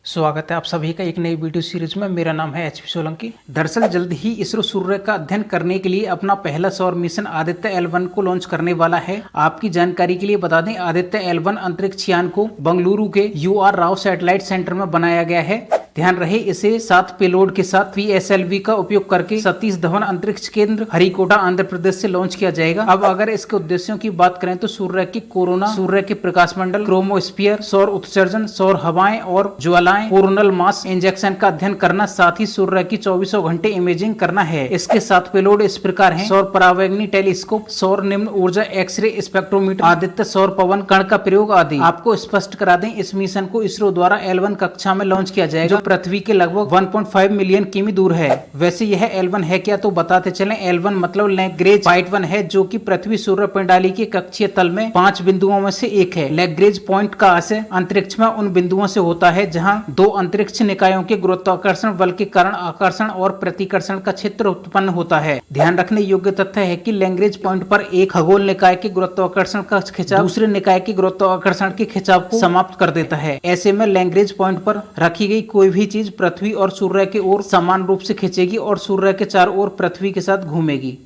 स्वागत है आप सभी का एक नई वीडियो सीरीज में। मेरा नाम है एचपी सोलंकी। दरअसल जल्द ही इसरो सूर्य का अध्ययन करने के लिए अपना पहला सौर मिशन आदित्य L1 को लॉन्च करने वाला है। आपकी जानकारी के लिए बता दें, आदित्य L1 अंतरिक्ष यान को बेंगलुरु के UR राव सैटेलाइट सेंटर में बनाया गया है। ध्यान रहे, इसे 7 पेलोड के साथ PSLV का उपयोग करके सतीश धवन अंतरिक्ष केंद्र हरिकोटा आंध्र प्रदेश से लॉन्च किया जाएगा। अब अगर इसके उद्देश्यों की बात करें तो सूर्य की कोरोना, सूर्य के प्रकाश मंडल, क्रोमोस्फीयर, सौर उत्सर्जन, सौर हवाएं और ज्वालाएं, कोरोनल मास इंजेक्शन का अध्ययन करना, साथ ही सूर्य की 24 घंटे इमेजिंग करना है। इसके 7 पेलोड इस प्रकार हैं: सौर परावैंगनी टेलीस्कोप, सौर निम्न ऊर्जा एक्सरे स्पेक्ट्रोमीटर, आदित्य सौर पवन कण का प्रयोग आदि। आपको स्पष्ट करा दें, इस मिशन को इसरो द्वारा L1 कक्षा में लॉन्च किया जाएगा, पृथ्वी के लगभग 1.5 मिलियन किमी दूर है। वैसे यह L1 है क्या, तो बताते चलें। L1 मतलब लैग्रेंज पॉइंट 1 है, जो कि पृथ्वी सूर्य पिंडाली के कक्षीय तल में 5 बिंदुओं में से एक है। लैग्रेंज पॉइंट का आशय अंतरिक्ष में उन बिंदुओं से होता है जहां दो अंतरिक्ष निकायों के गुरुत्वाकर्षण बल के कारण आकर्षण और प्रतिकर्षण का क्षेत्र उत्पन्न होता है। ध्यान रखने योग्य तथ्य है कि लैग्रेंज पॉइंट पर एक खगोल निकाय के गुरुत्वाकर्षण का खिंचाव दूसरे निकाय के गुरुत्वाकर्षण के खिंचाव को समाप्त कर देता है। ऐसे में लैग्रेंज पॉइंट पर रखी गई कोई भी चीज पृथ्वी और सूर्य की ओर समान रूप से खींचेगी और सूर्य के चारों ओर पृथ्वी के साथ घूमेगी।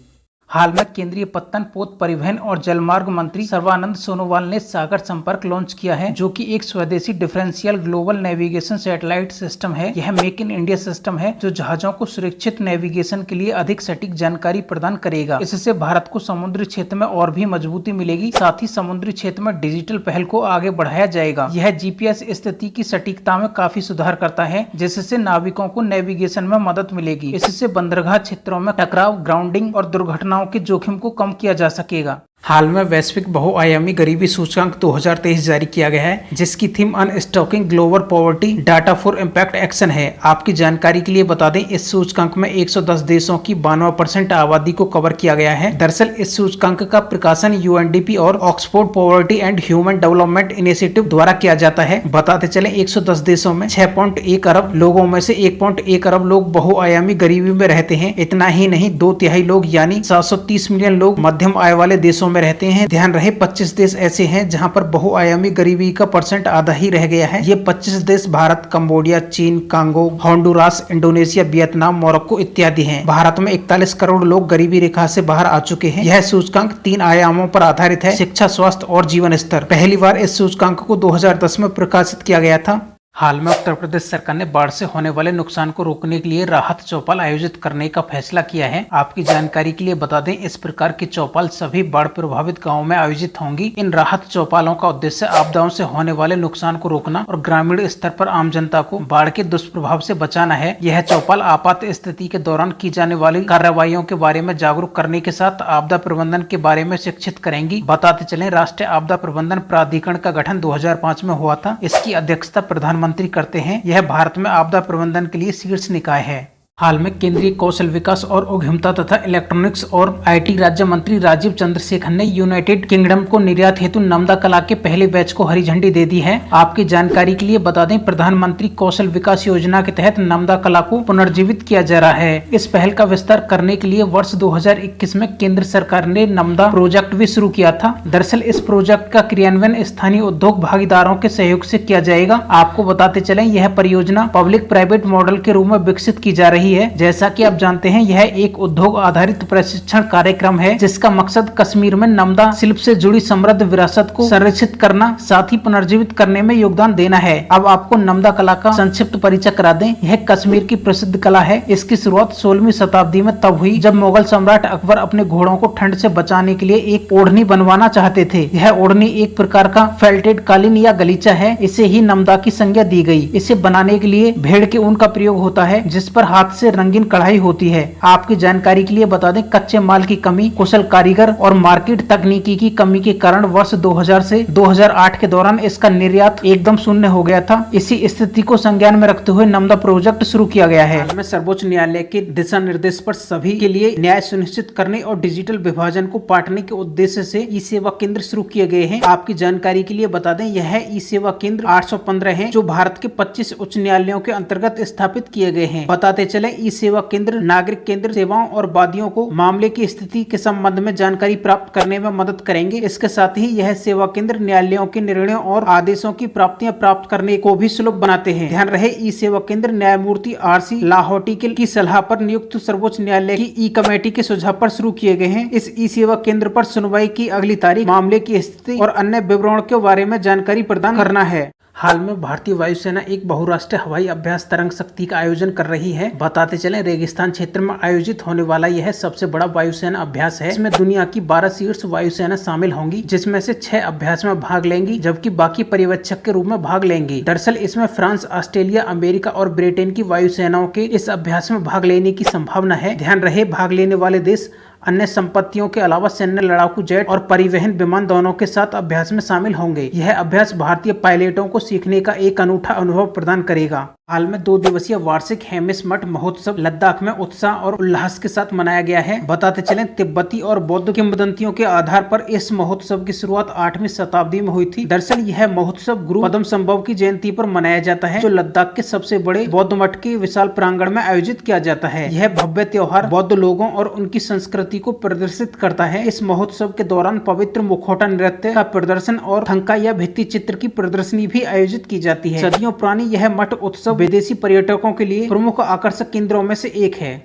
हाल में केंद्रीय पत्तन, पोत, परिवहन और जलमार्ग मंत्री सर्बानंद सोनोवाल ने सागर संपर्क लॉन्च किया है, जो कि एक स्वदेशी differential global navigation satellite system है। यह मेक इन इंडिया सिस्टम है, जो जहाजों को सुरक्षित नेविगेशन के लिए अधिक सटीक जानकारी प्रदान करेगा। इससे भारत को समुद्री क्षेत्र में और भी मजबूती मिलेगी, साथ ही समुद्री क्षेत्र में डिजिटल पहल को आगे बढ़ाया जाएगा। यह GPS स्थिति की सटीकता में काफी सुधार करता है, जिससे नाविकों को नेविगेशन में मदद मिलेगी। इससे बंदरगाह क्षेत्रों में टकराव, ग्राउंडिंग और दुर्घटनाओं के जोखिम को कम किया जा सकेगा। हाल में वैश्विक बहुआयामी गरीबी सूचकांक 2023 जारी किया गया है, जिसकी theme unstacking global poverty data for impact action है। आपकी जानकारी के लिए बता दें, इस सूचकांक में 110 देशों की 92% आबादी को कवर किया गया है। दरअसल इस सूचकांक का प्रकाशन UNDP और Oxford poverty and human development initiative द्वारा किया जाता है। बताते चले, 110 देशों में 6.1 अरब लोगों में से 1.1 अरब लोग बहुआयामी गरीबी में रहते हैं। इतना ही नहीं, 2/3 लोग यानी 730 मिलियन लोग मध्यम आय वाले देशों में रहते हैं। ध्यान रहे, 25 देश ऐसे हैं जहां पर बहुआयामी गरीबी का परसेंट आधा ही रह गया है। ये 25 देश भारत, कंबोडिया, चीन, Congo, Honduras, Indonesia, Vietnam, Morocco इत्यादि हैं। भारत में 41 करोड़ लोग गरीबी रेखा से बाहर आ चुके हैं। यह सूचकांक 3 आयामों पर आधारित है: शिक्षा, स्वास्थ्य और जीवन स्तर। पहली बार इस सूचकांक को 2010 में प्रकाशित किया गया था। हाल में उत्तर प्रदेश सरकार ने बाढ़ से होने वाले नुकसान को रोकने के लिए राहत चौपाल आयोजित करने का फैसला किया है। आपकी जानकारी के लिए बता दें, इस प्रकार की चौपाल सभी बाढ़ प्रभावित गांवों में आयोजित होंगी। इन राहत चौपालों का उद्देश्य आपदाओं से होने वाले नुकसान को रोकना और ग्रामीण स्तर पर आम जनता को बाढ़ के दुष्प्रभाव से बचाना है। यह चौपाल आपात स्थिति के दौरान की जाने वाली कार्रवाइयों के बारे में जागरूक करने के साथ आपदा प्रबंधन के बारे में शिक्षित करेंगी। बताते चले, राष्ट्रीय आपदा प्रबंधन प्राधिकरण का गठन 2005 में हुआ था। इसकी अध्यक्षता प्रधानमंत्री करते हैं। यह भारत में आपदा प्रबंधन के लिए शीर्ष निकाय है। हाल में केंद्रीय कौशल विकास और उद्यमिता तथा इलेक्ट्रॉनिक्स और IT राज्य मंत्री राजीव चंद्रशेखर ने यूनाइटेड किंगडम को निर्यात हेतु नमदा कला के पहले बैच को हरी झंडी दे दी है। आपकी जानकारी के लिए बता दें, प्रधानमंत्री कौशल विकास योजना के तहत नमदा कला को पुनर्जीवित किया जा रहा है। इस पहल का विस्तार करने के लिए वर्ष 2021 में केंद्र सरकार ने नमदा प्रोजेक्ट भी शुरू किया था। दरअसल इस प्रोजेक्ट का क्रियान्वयन स्थानीय उद्योग भागीदारों के सहयोग से किया जाएगा। आपको बताते चले, यह परियोजना पब्लिक प्राइवेट मॉडल के रूप में विकसित की जा रही है। जैसा कि आप जानते हैं, यह एक उद्योग आधारित प्रशिक्षण कार्यक्रम है, जिसका मकसद कश्मीर में नमदा शिल्प से जुड़ी समृद्ध विरासत को संरक्षित करना, साथ ही पुनर्जीवित करने में योगदान देना है। अब आपको नमदा कला का संक्षिप्त परिचय करा दें। यह कश्मीर की प्रसिद्ध कला है। इसकी शुरुआत 16वीं शताब्दी में तब हुई, जब मुगल सम्राट अकबर अपने घोड़ों को ठंड से बचाने के लिए एक ओढ़नी बनवाना चाहते थे। यह ओढ़नी एक प्रकार का फेल्टेड कालीन या गलीचा है। इसे ही नमदा की संज्ञा दी गई। इसे बनाने के लिए भेड़ के ऊन का प्रयोग होता है, जिस पर हाथ से रंगीन कढ़ाई होती है। आपकी जानकारी के लिए बता दें, कच्चे माल की कमी, कुशल कारीगर और मार्केट तकनीकी की कमी के कारण वर्ष 2000 से 2008 के दौरान इसका निर्यात एकदम शून्य हो गया था। इसी स्थिति को संज्ञान में रखते हुए नमदा प्रोजेक्ट शुरू किया गया है। हाल में सर्वोच्च न्यायालय के दिशा निर्देश पर सभी के लिए न्याय सुनिश्चित करने और डिजिटल विभाजन को पाटने के उद्देश्य से ई सेवा केंद्र शुरू किए गए हैं। आपकी जानकारी के लिए बता दें, यह ई सेवा केंद्र 815 है, जो भारत के 25 उच्च न्यायालयों के अंतर्गत स्थापित किए गए हैं। बताते चले, चले ई सेवा केंद्र नागरिक केंद्र सेवाओं और वादियों को मामले की स्थिति के संबंध में जानकारी प्राप्त करने में मदद करेंगे। इसके साथ ही यह सेवा केंद्र न्यायालयों के निर्णयों और आदेशों की प्राप्तियां प्राप्त करने को भी सुलभ बनाते हैं। ध्यान रहे, ई सेवा केंद्र न्यायमूर्ति RC लाहौटी की सलाह पर नियुक्त सर्वोच्च न्यायालय की ई कमेटी के सुझाव पर शुरू किए गए हैं। इस ई सेवा केंद्र पर सुनवाई की अगली तारीख, मामले की स्थिति और अन्य विवरणों के बारे में जानकारी प्रदान करना है। हाल में भारतीय वायुसेना एक बहुराष्ट्रीय हवाई अभ्यास तरंग शक्ति का आयोजन कर रही है। बताते चलें, रेगिस्तान क्षेत्र में आयोजित होने वाला यह सबसे बड़ा वायुसेना अभ्यास है। इसमें दुनिया की 12 शीर्ष वायुसेना शामिल होंगी, जिसमें से 6 अभ्यास में भाग लेंगी, जबकि बाकी पर्यवेक्षक के रूप में भाग लेंगी। दरअसल इसमें फ्रांस, ऑस्ट्रेलिया, अमेरिका और ब्रिटेन की वायुसेनाओं के इस अभ्यास में भाग लेने की संभावना है। ध्यान रहे, भाग लेने वाले देश अन्य संपत्तियों के अलावा सैन्य लड़ाकू जेट और परिवहन विमान दोनों के साथ अभ्यास में शामिल होंगे। यह अभ्यास भारतीय पायलटों को सीखने का एक अनूठा अनुभव प्रदान करेगा। हाल में 2 दिवसीय वार्षिक हेमिस मठ महोत्सव लद्दाख में उत्साह और उल्लास के साथ मनाया गया है। बताते चलें, तिब्बती और बौद्ध किंवदंतियों के आधार पर इस महोत्सव की शुरुआत 8वीं शताब्दी में हुई थी। दरअसल यह महोत्सव गुरु पद्मसंभव की जयंती पर मनाया जाता है, जो लद्दाख के सबसे बड़े बौद्ध मठ के विशाल प्रांगण में आयोजित किया जाता है। यह भव्य त्योहार बौद्ध लोगों और उनकी संस्कृति को प्रदर्शित करता है। इस महोत्सव के दौरान पवित्र मुखौटा नृत्य का प्रदर्शन और थंका या भित्ति चित्र की प्रदर्शनी भी आयोजित की जाती है। सदियों पुरानी यह मठ उत्सव विदेशी पर्यटकों के लिए प्रमुख आकर्षक केंद्रों में से एक है।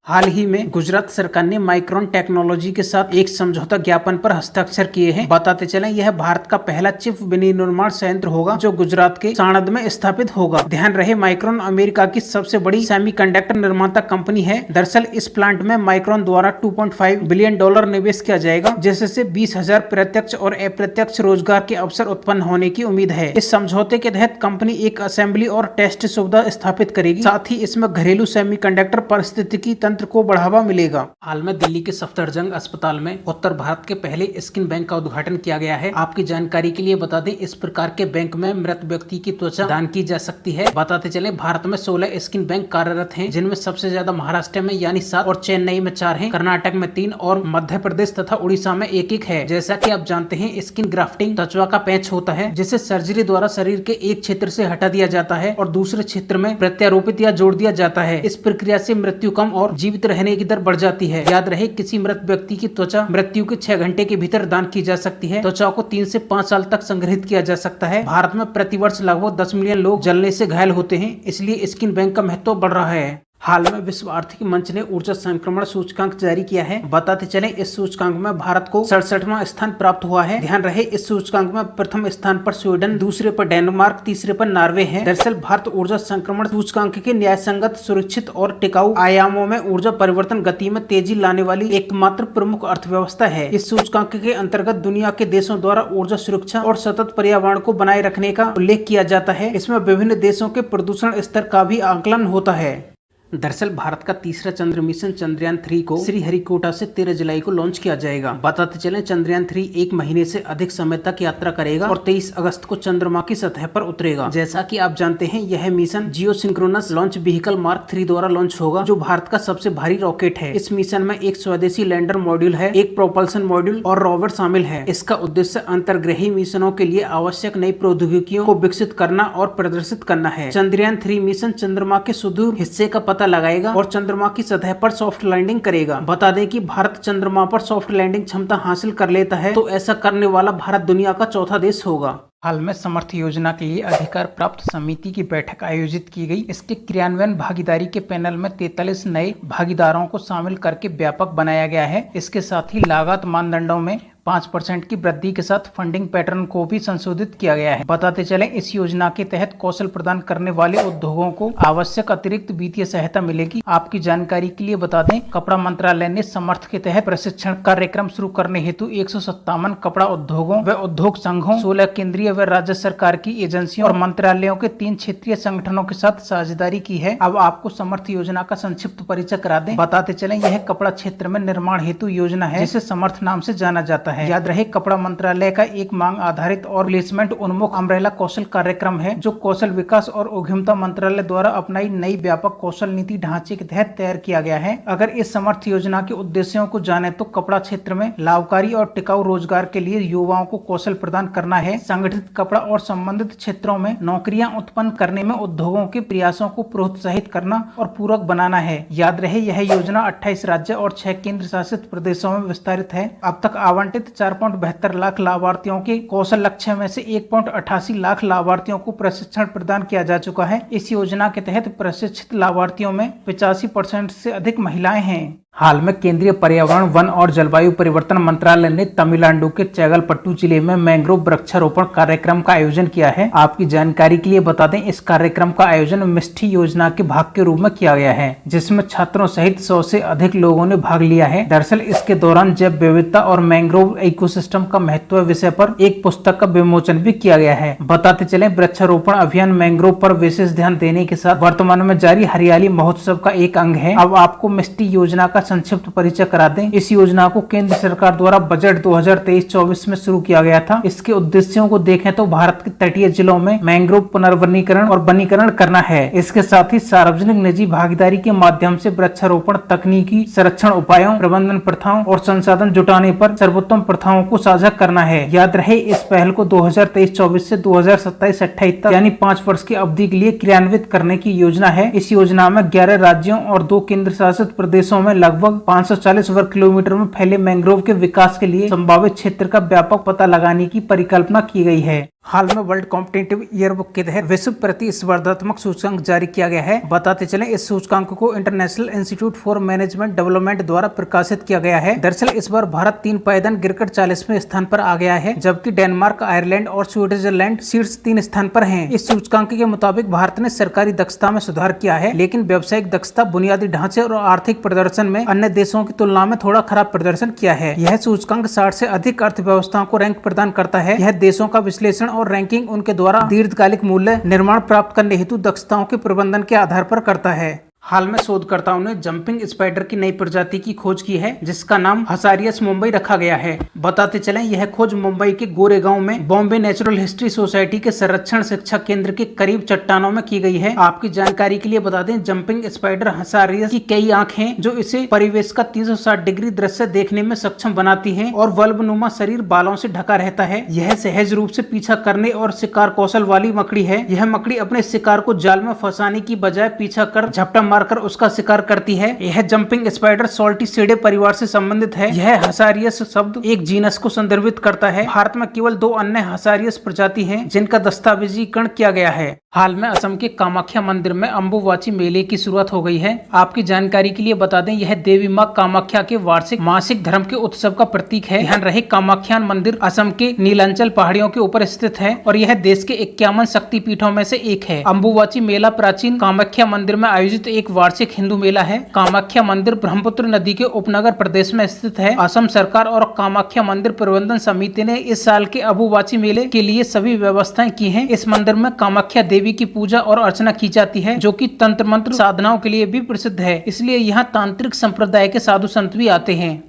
हाल ही में गुजरात सरकार ने माइक्रोन टेक्नोलॉजी के साथ एक समझौता ज्ञापन पर हस्ताक्षर किए हैं। बताते चलें, यह भारत का पहला चिप विनिर्माण संयंत्र होगा, जो गुजरात के साणंद में स्थापित होगा। ध्यान रहे, माइक्रोन अमेरिका की सबसे बड़ी सेमीकंडक्टर निर्माता कंपनी है। दरअसल इस प्लांट में माइक्रोन द्वारा $2.5 बिलियन निवेश किया जाएगा, जिससे 20,000 प्रत्यक्ष और अप्रत्यक्ष रोजगार के अवसर उत्पन्न होने की उम्मीद है। इस समझौते के तहत कंपनी एक असेंबली और टेस्ट सुविधा स्थापित करेगी, साथ ही इसमें घरेलू सेमीकंडक्टर पारिस्थितिकी को बढ़ावा मिलेगा। हाल में दिल्ली के सफदरजंग अस्पताल में उत्तर भारत के पहले स्किन बैंक का उद्घाटन किया गया है। आपकी जानकारी के लिए बता दें, इस प्रकार के बैंक में मृत व्यक्ति की त्वचा दान की जा सकती है। बताते चले, भारत में 16 स्किन बैंक कार्यरत हैं, जिनमें सबसे ज्यादा महाराष्ट्र में यानी 7 और चेन्नई में 4 हैं, कर्नाटक में 3 और मध्य प्रदेश तथा उड़ीसा में 1 है। जैसा कि आप जानते हैं, स्किन ग्राफ्टिंग त्वचा का पैच होता है, जिसे सर्जरी द्वारा शरीर के एक क्षेत्र से हटा दिया जाता है और दूसरे क्षेत्र में प्रत्यारोपित या जोड़ दिया जाता है। इस प्रक्रिया से मृत्यु कम और जीवित रहने की दर बढ़ जाती है। याद रहे, किसी मृत व्यक्ति की त्वचा मृत्यु के 6 घंटे के भीतर दान की जा सकती है। त्वचा को 3 से 5 साल तक संग्रहित किया जा सकता है। भारत में प्रतिवर्ष लगभग 10 मिलियन लोग जलने से घायल होते हैं, इसलिए स्किन बैंक का महत्व बढ़ रहा है। हाल में विश्व आर्थिक मंच ने ऊर्जा संक्रमण सूचकांक जारी किया है। बताते चलें, इस सूचकांक में भारत को 67वां स्थान प्राप्त हुआ है। ध्यान रहे, इस सूचकांक में प्रथम स्थान पर स्वीडन, दूसरे पर डेनमार्क, तीसरे पर नॉर्वे है। दरअसल भारत ऊर्जा संक्रमण सूचकांक के न्यायसंगत, सुरक्षित और टिकाऊ आयामों में ऊर्जा परिवर्तन गति में तेजी लाने वाली एकमात्र प्रमुख अर्थव्यवस्था है। इस सूचकांक के अंतर्गत दुनिया के देशों द्वारा ऊर्जा सुरक्षा और सतत पर्यावरण को बनाए रखने का उल्लेख किया जाता है। इसमें विभिन्न देशों के प्रदूषण स्तर का भी आकलन होता है। दरअसल भारत का तीसरा चंद्र मिशन चंद्रयान 3 को श्रीहरिकोटा से 13 जुलाई को लॉन्च किया जाएगा। बताते चलें, चंद्रयान 3 1 महीने से अधिक समय तक यात्रा करेगा और 23 अगस्त को चंद्रमा की सतह पर उतरेगा। जैसा कि आप जानते हैं, यह मिशन जियो सिंक्रोनस लॉन्च व्हीकल मार्क 3 द्वारा लॉन्च होगा, जो भारत का सबसे भारी रॉकेट है। इस मिशन में एक स्वदेशी लैंडर मॉड्यूल है, एक प्रोपल्सन मॉड्यूल और रोवर शामिल है। इसका उद्देश्य अंतर्ग्रही मिशनों के लिए आवश्यक नई प्रौद्योगिकियों को विकसित करना और प्रदर्शित करना है। चंद्रयान 3 मिशन चंद्रमा के सुदूर हिस्से का पता लगाएगा और चंद्रमा की सतह पर सॉफ्ट लैंडिंग करेगा। बता दें कि भारत चंद्रमा पर सॉफ्ट लैंडिंग क्षमता हासिल कर लेता है तो ऐसा करने वाला भारत दुनिया का चौथा देश होगा। हाल में समर्थ योजना के लिए अधिकार प्राप्त समिति की बैठक आयोजित की गई। इसके क्रियान्वयन भागीदारी के पैनल में 43 नए भागीदारों को शामिल करके व्यापक बनाया गया है। इसके साथ ही लागत मानदंडों में 5% की वृद्धि के साथ फंडिंग पैटर्न को भी संशोधित किया गया है। बताते चलें, इस योजना के तहत कौशल प्रदान करने वाले उद्योगों को आवश्यक अतिरिक्त वित्तीय सहायता मिलेगी। आपकी जानकारी के लिए बता दें, कपड़ा मंत्रालय ने समर्थ के तहत प्रशिक्षण कार्यक्रम शुरू करने हेतु 157 कपड़ा उद्योगों व उद्योग संघों, 16 केंद्रीय व राज्य सरकार की एजेंसियों और मंत्रालयों के 3 क्षेत्रीय संगठनों के साथ साझेदारी की है। अब आपको समर्थ योजना का संक्षिप्त परिचय करा दें। बताते चलें, यह कपड़ा क्षेत्र में निर्माण हेतु योजना है, जिसे समर्थ नाम से जाना जाता है। है। याद रहे, कपड़ा मंत्रालय का एक मांग आधारित और प्लेसमेंट उन्मुख अम्ब्रेला कौशल कार्यक्रम है, जो कौशल विकास और उद्यमिता मंत्रालय द्वारा अपनाई नई व्यापक कौशल नीति ढांचे के तहत तैयार किया गया है। अगर इस समर्थ योजना के उद्देश्यों को जाने तो कपड़ा क्षेत्र में लाभकारी और टिकाऊ रोजगार के लिए युवाओं को कौशल प्रदान करना है, संगठित कपड़ा और संबंधित क्षेत्रों में नौकरियां उत्पन्न करने में उद्योगों के प्रयासों को प्रोत्साहित करना और पूरक बनाना है। याद रहे, यह योजना 28 राज्य और 6 केंद्र शासित प्रदेशों में विस्तारित है। अब तक आवंटित 4.72 लाख लाभार्थियों के कौशल लक्ष्य में से 1.88 लाख लाभार्थियों को प्रशिक्षण प्रदान किया जा चुका है। इस योजना के तहत प्रशिक्षित लाभार्थियों में 85% से अधिक महिलाएं हैं। हाल में केंद्रीय पर्यावरण, वन और जलवायु परिवर्तन मंत्रालय ने तमिलनाडु के चेंगलपट्टू जिले में मैंग्रोव वृक्षारोपण कार्यक्रम का आयोजन किया है। आपकी जानकारी के लिए बता दें, इस कार्यक्रम का आयोजन मिष्टी योजना के भाग के रूप में किया गया है, जिसमें छात्रों सहित 100 से अधिक लोगों ने भाग लिया है। दरअसल इसके दौरान जैव विविधता और मैंग्रोव इकोसिस्टम का महत्व विषय पर एक पुस्तक का विमोचन भी किया गया है। बताते चले, वृक्षारोपण अभियान मैंग्रोव पर विशेष ध्यान देने के साथ वर्तमान में जारी हरियाली महोत्सव का एक अंग है। अब आपको मिष्टी योजना का संक्षिप्त परिचय करा दें। इस योजना को केंद्र सरकार द्वारा बजट 2023-24 में शुरू किया गया था। इसके उद्देश्यों को देखें तो भारत के तटीय जिलों में मैंग्रोव पुनर्वनीकरण और वनीकरण करना है। इसके साथ ही सार्वजनिक निजी भागीदारी के माध्यम से वृक्षारोपण तकनीकी, संरक्षण उपायों, प्रबंधन प्रथाओं और संसाधन जुटाने पर सर्वोत्तम प्रथाओं को साझा करना है। याद रहे, इस पहल को 2023-24 से 2027-28 तक यानी 5 वर्ष की अवधि के लिए क्रियान्वित करने की योजना है। इस योजना में 11 राज्यों और 2 केंद्र शासित प्रदेशों में लगभग 540 वर्ग किलोमीटर में फैले मैंग्रोव के विकास के लिए संभावित क्षेत्र का व्यापक पता लगाने की परिकल्पना की गई है। हाल में वर्ल्ड कॉम्पिटिटिव ईयरबुक के तहत विश्व प्रतिस्पर्धात्मक सूचकांक जारी किया गया है। बताते चलें, इस सूचकांक को international institute for management development द्वारा प्रकाशित किया गया है। दरअसल इस बार भारत 3 पायदान गिरकर 40वें स्थान पर आ गया है, जबकि डेनमार्क, आयरलैंड और स्विट्जरलैंड शीर्ष 3 स्थान पर हैं। इस सूचकांक के मुताबिक भारत ने सरकारी दक्षता में सुधार किया है, लेकिन व्यावसायिक दक्षता, बुनियादी ढांचे और आर्थिक प्रदर्शन में अन्य देशों की तुलना में थोड़ा खराब प्रदर्शन किया है। यह सूचकांक 60 से अधिक अर्थव्यवस्थाओं को रैंक प्रदान करता है। यह देशों का विश्लेषण और रैंकिंग उनके द्वारा दीर्घकालिक मूल्य निर्माण प्राप्त करने हेतु दक्षताओं के प्रबंधन के आधार पर करता है। हाल में शोधकर्ताओं ने जंपिंग स्पाइडर की नई प्रजाति की खोज की है, जिसका नाम हसारियस मुंबई रखा गया है। बताते चलें, यह खोज मुंबई के गोरेगांव में बॉम्बे नेचुरल हिस्ट्री सोसाइटी के संरक्षण शिक्षा केंद्र के करीब चट्टानों में की गई है। आपकी जानकारी के लिए बता दें, जंपिंग स्पाइडर हसारियस की कई आंखें हैं, जो इसे परिवेश का 360 डिग्री दृश्य देखने में सक्षम बनाती है, और वल्बनुमा शरीर बालों से ढका रहता है। यह सहज रूप से पीछा करने और शिकार कौशल वाली मकड़ी है। यह मकड़ी अपने शिकार को जाल में फंसाने की बजाय पीछा कर झपटा मारकर उसका शिकार करती है। यह जंपिंग स्पाइडर सोल्टिसिडे परिवार से संबंधित है। यह हसारियस शब्द एक जीनस को संदर्भित करता है। भारत में केवल 2 अन्य हसारियस प्रजाति हैं, जिनका दस्तावेजीकरण किया गया है। हाल में असम के कामाख्या मंदिर में अम्बुबाची मेले की शुरुआत हो गई है। आपकी जानकारी के लिए बता दें, यह देवी माँ कामाख्या के वार्षिक मासिक धर्म के उत्सव का प्रतीक है। ध्यान रहे, कामाख्या मंदिर असम के नीलांचल पहाड़ियों के ऊपर स्थित है और यह देश के 51 शक्तिपीठों में से एक है। अम्बुबाची मेला प्राचीन कामाख्या मंदिर में आयोजित एक वार्षिक हिंदू मेला है। कामाख्या मंदिर ब्रह्मपुत्र नदी के उपनगर प्रदेश में स्थित है। असम सरकार और कामाख्या मंदिर प्रबंधन समिति ने इस साल के अम्बुबाची मेले के लिए सभी व्यवस्थाएं की हैं। इस मंदिर में कामाख्या देवी की पूजा और अर्चना की जाती है, जो कि तंत्र मंत्र साधनाओं के लिए भी प्रसिद्ध है। इसलिए यहाँ तांत्रिक संप्रदाय के साधु संत भी आते हैं।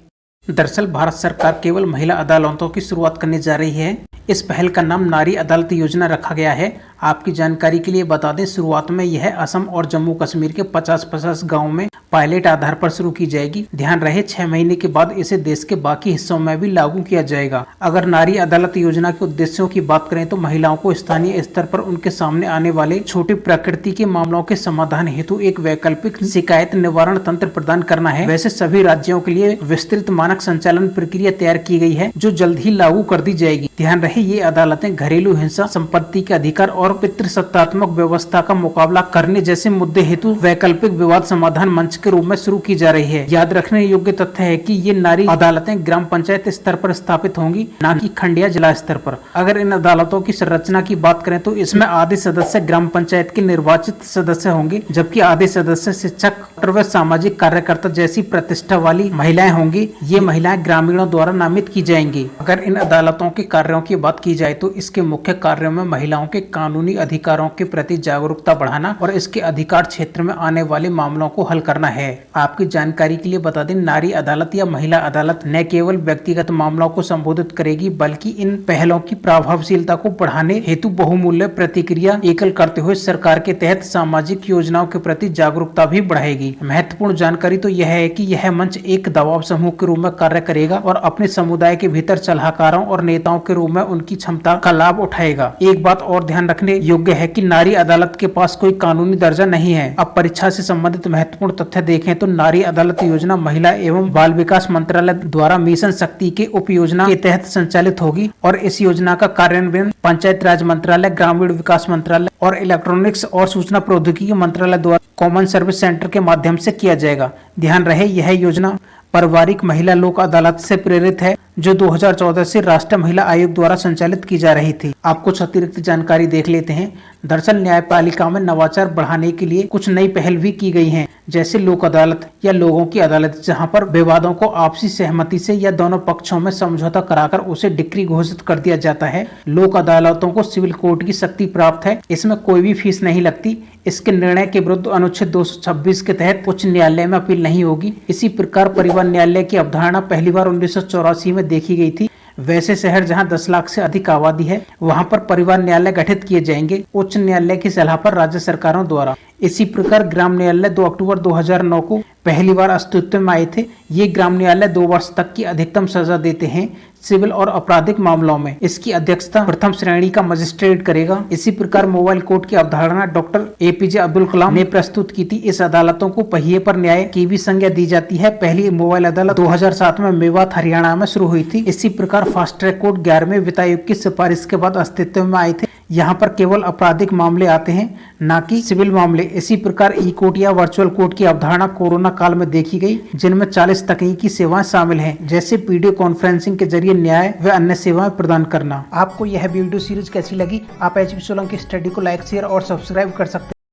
दरअसल भारत सरकार केवल महिला अदालतों की शुरुआत करने जा रही है। इस पहल का नाम नारी अदालत योजना रखा गया है। आपकी जानकारी के लिए बता दें, शुरुआत में यह असम और जम्मू कश्मीर के 50-50 गाँव में पायलट आधार पर शुरू की जाएगी। ध्यान रहे, 6 महीने के बाद इसे देश के बाकी हिस्सों में भी लागू किया जाएगा। अगर नारी अदालत योजना के उद्देश्यों की बात करें तो महिलाओं को स्थानीय स्तर पर उनके सामने आने वाले छोटे प्रकृति के मामलों के समाधान हेतु एक वैकल्पिक शिकायत निवारण तंत्र प्रदान करना है। वैसे सभी राज्यों के लिए विस्तृत मानक संचालन प्रक्रिया तैयार की गई है, जो जल्द ही लागू कर दी जाएगी। ध्यान रहे, ये अदालतें घरेलू हिंसा, संपत्ति के अधिकार और पितृसत्तात्मक व्यवस्था का मुकाबला करने जैसे मुद्दे हेतु वैकल्पिक विवाद समाधान मंच के रूप में शुरू की जा रही है। याद रखने योग्य तथ्य है कि ये नारी अदालतें ग्राम पंचायत स्तर पर स्थापित होंगी, न कि खंड या जिला स्तर पर। अगर इन अदालतों की संरचना की बात करें तो इसमें आधे सदस्य ग्राम पंचायत के निर्वाचित सदस्य होंगे, जबकि आधे सदस्य शिक्षक व सामाजिक कार्यकर्ता जैसी प्रतिष्ठा वाली महिलाएं होंगी। ये महिलाएं ग्रामीणों द्वारा नामित की जाएंगी। अगर इन अदालतों के कार्यों की बात की जाए तो इसके मुख्य कार्यों में महिलाओं के कानूनी अधिकारों के प्रति जागरूकता बढ़ाना और इसके अधिकार क्षेत्र में आने वाले मामलों को हल करना करना है। आपकी जानकारी के लिए बता दें, नारी अदालत या महिला अदालत न केवल व्यक्तिगत मामलों को संबोधित करेगी बल्कि इन पहलों की प्रभावशीलता को बढ़ाने हेतु बहुमूल्य प्रतिक्रिया एकल करते हुए सरकार के तहत सामाजिक योजनाओं के प्रति जागरूकता भी बढ़ाएगी। महत्वपूर्ण जानकारी तो यह है कि यह मंच एक दबाव समूह के रूप में कार्य करेगा और अपने समुदाय के भीतर सलाहकारों और नेताओं के रूप में उनकी क्षमता का लाभ उठाएगा। एक बात और ध्यान रखने योग्य है कि नारी अदालत के पास कोई कानूनी दर्जा नहीं है। अब परीक्षा से संबंधित महत्वपूर्ण तथ्य देखें तो नारी अदालत योजना महिला एवं बाल विकास मंत्रालय द्वारा मिशन शक्ति के उप योजना के तहत संचालित होगी और इस योजना का कार्यान्वयन पंचायत राज मंत्रालय, ग्रामीण विकास मंत्रालय और इलेक्ट्रॉनिक्स और सूचना प्रौद्योगिकी मंत्रालय द्वारा कॉमन सर्विस सेंटर के माध्यम से किया जाएगा। ध्यान रहे, यह योजना पारिवारिक महिला लोक अदालत से प्रेरित है जो 2014 से राष्ट्रीय महिला आयोग द्वारा संचालित की जा रही थी। आप कुछ अतिरिक्त जानकारी देख लेते हैं। दरअसल न्यायपालिका में नवाचार बढ़ाने के लिए कुछ नई पहल भी की गई हैं, जैसे लोक अदालत या लोगों की अदालत, जहां पर विवादों को आपसी सहमति से या दोनों पक्षों में समझौता कराकर उसे डिक्री घोषित कर दिया जाता है। लोक अदालतों को सिविल कोर्ट की शक्ति प्राप्त है, इसमें कोई भी फीस नहीं लगती। इसके निर्णय के विरुद्ध अनुच्छेद 226 के तहत उच्च न्यायालय में अपील नहीं होगी। इसी प्रकार परिवहन न्यायालय की अवधारणा पहली बार 1984 में देखी गई थी। वैसे शहर जहां 10 लाख से अधिक आबादी है वहां पर परिवहन न्यायालय गठित किए जाएंगे उच्च न्यायालय की सलाह पर राज्य सरकारों द्वारा। इसी प्रकार ग्राम न्यायालय 2 अक्टूबर 2009 को पहली बार अस्तित्व में आए थे। ये ग्राम न्यायालय 2 वर्ष तक की अधिकतम सजा देते हैं सिविल और आपराधिक मामलों में। इसकी अध्यक्षता प्रथम श्रेणी का मजिस्ट्रेट करेगा। इसी प्रकार मोबाइल कोर्ट की अवधारणा डॉक्टर APJ अब्दुल कलाम ने प्रस्तुत की थी। इस अदालतों को पहिए पर न्याय की भी संज्ञा दी जाती है। पहली मोबाइल अदालत 2007 में मेवात हरियाणा में शुरू हुई थी। इसी प्रकार फास्ट ट्रैक कोर्ट 11वें वित्त आयोग की सिफारिश के बाद अस्तित्व में आए थे। यहाँ पर केवल आपराधिक मामले आते हैं, न कि सिविल मामले। इसी प्रकार ई कोर्ट या वर्चुअल कोर्ट की अवधारणा कोरोना काल में देखी गई, जिनमें 40 तकनीकी सेवाएं शामिल हैं, जैसे वीडियो कॉन्फ्रेंसिंग के जरिए न्याय व अन्य सेवाएं प्रदान करना। आपको यह वीडियो सीरीज कैसी लगी? आप HB सोलंकी स्टडी को लाइक, शेयर और सब्सक्राइब कर सकते हैं।